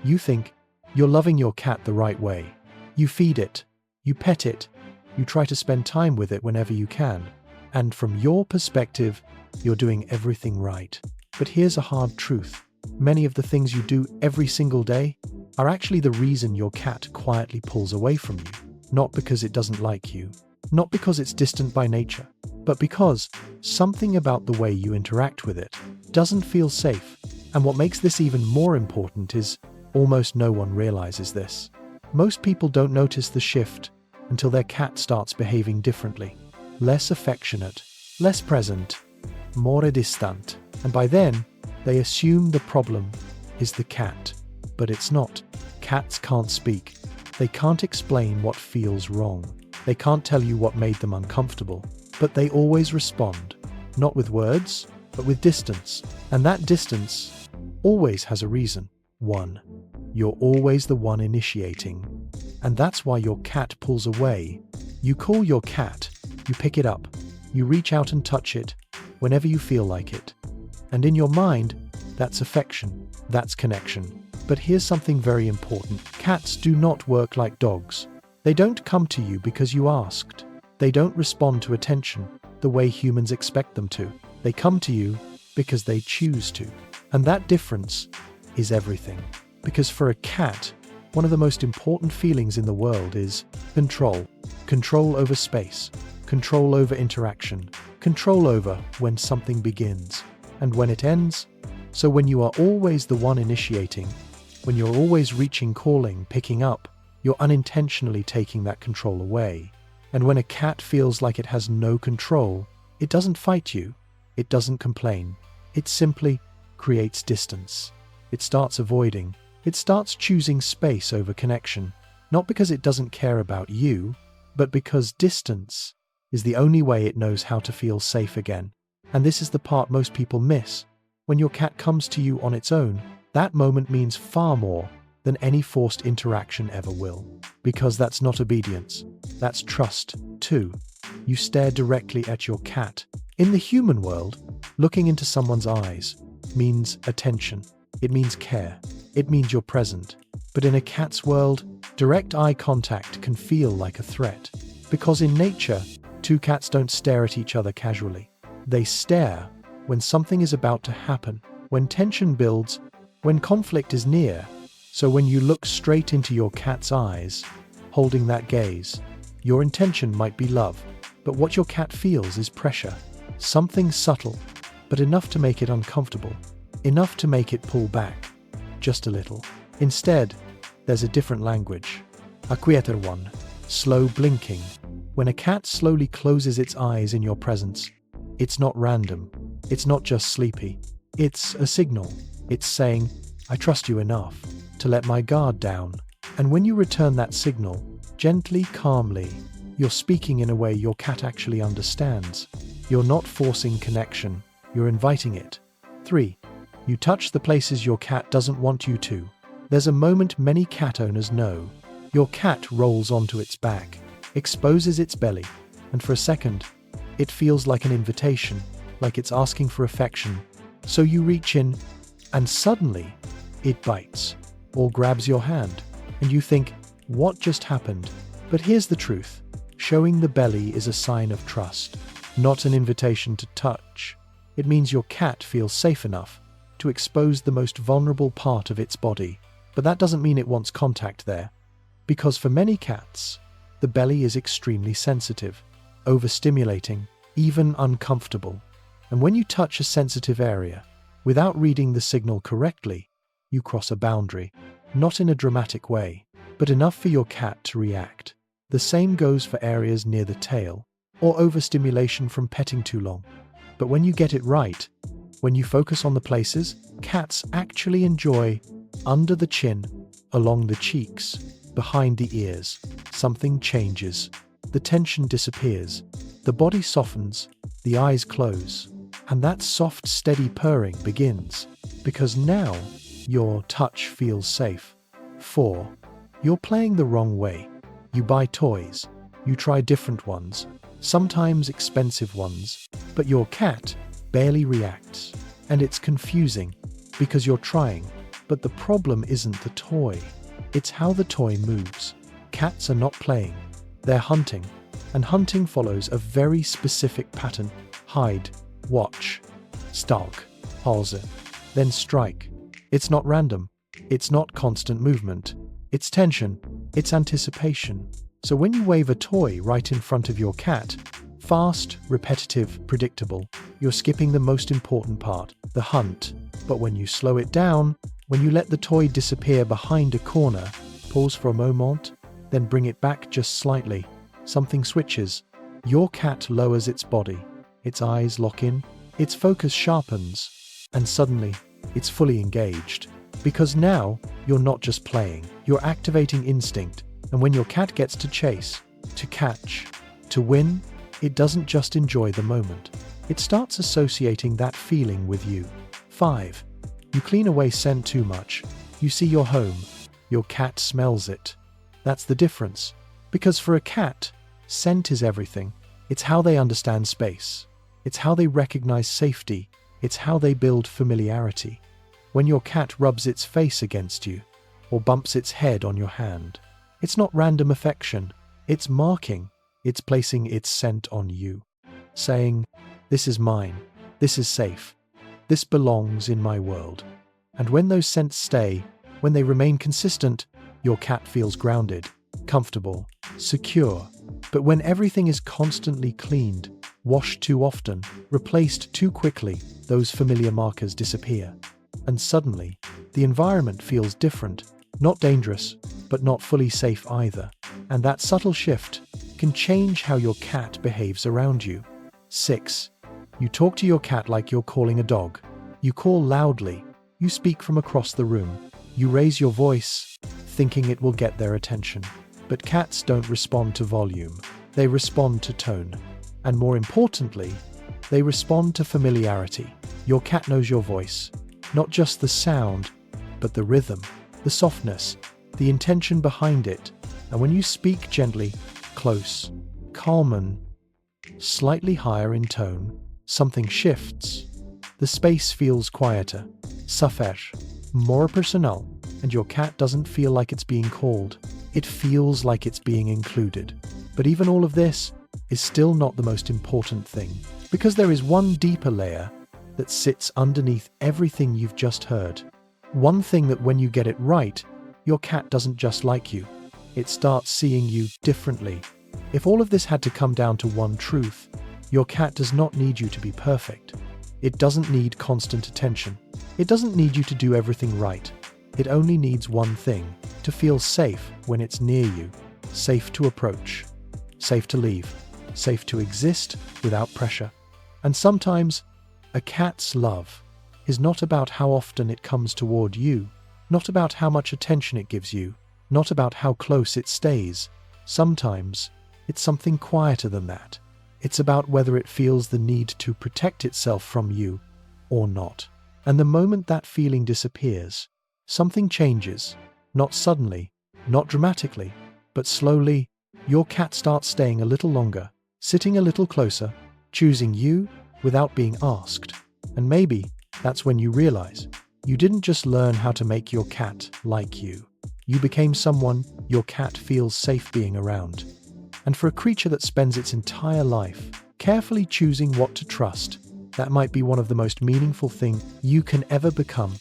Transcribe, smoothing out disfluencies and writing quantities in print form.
You think you're loving your cat the right way. You feed it, you pet it, you try to spend time with it whenever you can. And from your perspective, you're doing everything right. But here's a hard truth. Many of the things you do every single day are actually the reason your cat quietly pulls away from you. Not because it doesn't like you, not because it's distant by nature, but because something about the way you interact with it doesn't feel safe. And what makes this even more important is almost no one realizes this. Most people don't notice the shift until their cat starts behaving differently. Less affectionate, less present, more distant. And by then, they assume the problem is the cat. But it's not. Cats can't speak. They can't explain what feels wrong. They can't tell you what made them uncomfortable. But they always respond. Not with words, but with distance. And that distance always has a reason. 1. You're always the one initiating. And that's why your cat pulls away. You call your cat. You pick it up. You reach out and touch it whenever you feel like it. And in your mind, that's affection. That's connection. But here's something very important. Cats do not work like dogs. They don't come to you because you asked. They don't respond to attention the way humans expect them to. They come to you because they choose to. And that difference is everything. Because for a cat, one of the most important feelings in the world is control. Control over space. Control over interaction. Control over when something begins and when it ends. So when you are always the one initiating, when you're always reaching, calling, picking up, you're unintentionally taking that control away. And when a cat feels like it has no control, it doesn't fight you. It doesn't complain. It simply creates distance. It starts avoiding. It starts choosing space over connection. Not because it doesn't care about you, but because distance is the only way it knows how to feel safe again. And this is the part most people miss. When your cat comes to you on its own, that moment means far more than any forced interaction ever will. Because that's not obedience. That's trust, too. You stare directly at your cat. In the human world, looking into someone's eyes means attention. It means care. It means you're present. But in a cat's world, direct eye contact can feel like a threat. Because in nature, two cats don't stare at each other casually. They stare when something is about to happen, when tension builds, when conflict is near. So when you look straight into your cat's eyes, holding that gaze, your intention might be love. But what your cat feels is pressure. Something subtle, but enough to make it uncomfortable. Enough to make it pull back. Just a little. Instead, there's a different language. A quieter one. Slow blinking. When a cat slowly closes its eyes in your presence, it's not random. It's not just sleepy. It's a signal. It's saying, I trust you enough to let my guard down. And when you return that signal, gently, calmly, you're speaking in a way your cat actually understands. You're not forcing connection. You're inviting it. 3. You touch the places your cat doesn't want you to. There's a moment many cat owners know. Your cat rolls onto its back, exposes its belly, and for a second, it feels like an invitation, like it's asking for affection. So you reach in, and suddenly, it bites, or grabs your hand, and you think, what just happened? But here's the truth. Showing the belly is a sign of trust, not an invitation to touch. It means your cat feels safe enough to expose the most vulnerable part of its body. But that doesn't mean it wants contact there. Because for many cats, the belly is extremely sensitive, overstimulating, even uncomfortable. And when you touch a sensitive area, without reading the signal correctly, you cross a boundary. Not in a dramatic way, but enough for your cat to react. The same goes for areas near the tail, or overstimulation from petting too long. But when you get it right, when you focus on the places cats actually enjoy, under the chin, along the cheeks, behind the ears, something changes. The tension disappears. The body softens, the eyes close, and that soft, steady purring begins. Because now, your touch feels safe. 4. You're playing the wrong way. You buy toys. You try different ones, sometimes expensive ones, but your cat barely reacts. And it's confusing, because you're trying, But the problem isn't the toy. It's how the toy moves. Cats are not playing. They're hunting. And hunting follows a very specific pattern. Hide, watch, stalk, pause, then strike. It's not random. It's not constant movement. It's tension. It's anticipation. So when you wave a toy right in front of your cat, fast, repetitive, predictable, you're skipping the most important part, the hunt. But when you slow it down, when you let the toy disappear behind a corner, pause for a moment, then bring it back just slightly, something switches. Your cat lowers its body, its eyes lock in, its focus sharpens, and suddenly it's fully engaged. Because now you're not just playing, you're activating instinct. And when your cat gets to chase, to catch, to win, it doesn't just enjoy the moment. It starts associating that feeling with you. 5. You clean away scent too much. You see your home. Your cat smells it. That's the difference. Because for a cat, scent is everything. It's how they understand space. It's how they recognize safety. It's how they build familiarity. When your cat rubs its face against you, or bumps its head on your hand, it's not random affection. It's marking. It's placing its scent on you, saying, "This is mine. This is safe. This belongs in my world." And when those scents stay, when they remain consistent, your cat feels grounded, comfortable, secure. But when everything is constantly cleaned, washed too often, replaced too quickly, those familiar markers disappear. And suddenly, the environment feels different, not dangerous, but not fully safe either. And that subtle shift can change how your cat behaves around you. 6. You talk to your cat like you're calling a dog. You call loudly. You speak from across the room. You raise your voice, thinking it will get their attention. But cats don't respond to volume. They respond to tone. And more importantly, they respond to familiarity. Your cat knows your voice. Not just the sound, but the rhythm, the softness, the intention behind it. And when you speak gently, close, calm, and slightly higher in tone, something shifts. The space feels quieter, safesh, more personal, and your cat doesn't feel like it's being called. It feels like it's being included. But even all of this is still not the most important thing, because there is one deeper layer that sits underneath everything you've just heard. One thing that when you get it right, your cat doesn't just like you. It starts seeing you differently. If all of this had to come down to one truth, your cat does not need you to be perfect. It doesn't need constant attention. It doesn't need you to do everything right. It only needs one thing, to feel safe when it's near you. Safe to approach. Safe to leave. Safe to exist without pressure. And sometimes, a cat's love is not about how often it comes toward you, not about how much attention it gives you, not about how close it stays. Sometimes, it's something quieter than that. It's about whether it feels the need to protect itself from you or not. And the moment that feeling disappears, something changes. Not suddenly, not dramatically, but slowly. Your cat starts staying a little longer, sitting a little closer, choosing you without being asked. And maybe that's when you realize you didn't just learn how to make your cat like you. You became someone your cat feels safe being around. And for a creature that spends its entire life carefully choosing what to trust, that might be one of the most meaningful things you can ever become.